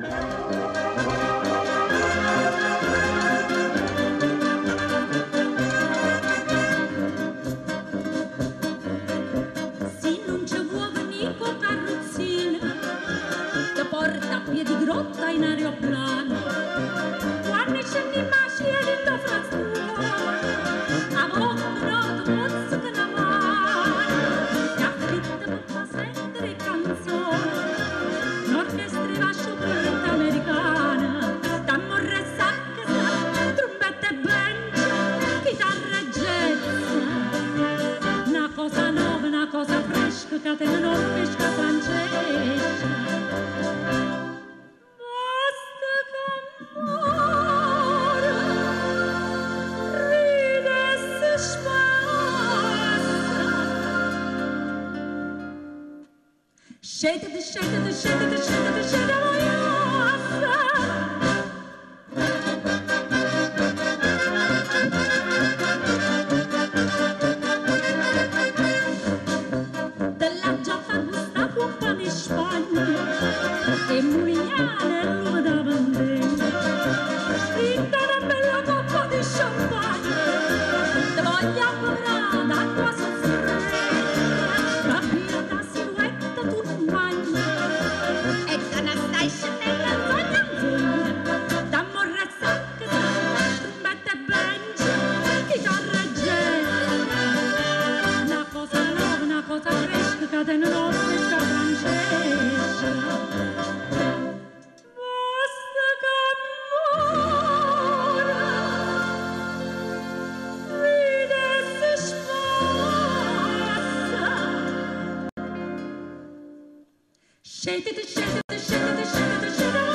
Sì, non c'è uovo nico carrozzina che porta a piedi grotta in aeroplano. Quando c'è un'immagine di tua frattura, a volte noto mozzo che la mano, e affitta per fa sentire canzoni, un'orchestra vascio per americana, tammorre sacche, trombette e banjo, chitarra e jazz, una cosa nuova, una cosa fresca, catena norvesca francese. Basta che amore ride e si spassa. Scendete, scendete, scendete, scendete, scendete, della giaffa Gustavo un pane in Spagna e Mulignane e lume da bandera, scritta una bella coppa di champagne, te voglio appavorare d'acqua soffretta, la birra silhouette tu non mangi, e che ne stai scendendo zogna in zogna, t'ammorre sacca, trombette e banjo, chitarra e jazz, una cosa nuova, una cosa fresca, catena norvesca francese. Basta che amore ride e si spassa. Scendete, scendete, scendete, scendete, scendete,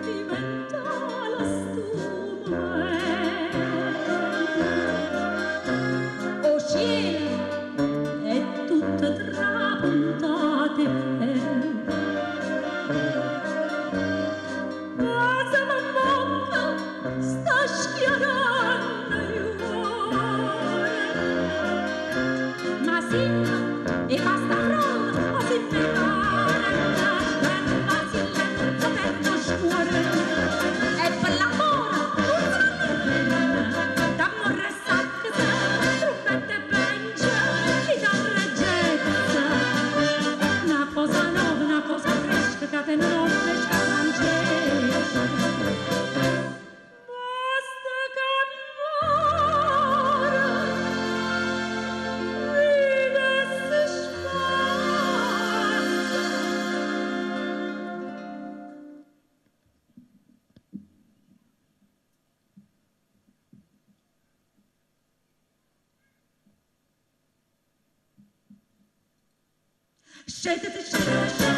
sentimentale stume. Oh cielo, è tutta trapuntata cosa m'ammocca, sta schiarando il cuore. Ma sì, e basta pronto, o si prepara, per non scuore, e per l'amore, t'ammorre sacca, trombette e banjo, chitarra e jazz, una cosa nuova, una cosa fresca, catena norvesca francese. Basta che amore ride e si spassa. Scendete, scendete, scendete.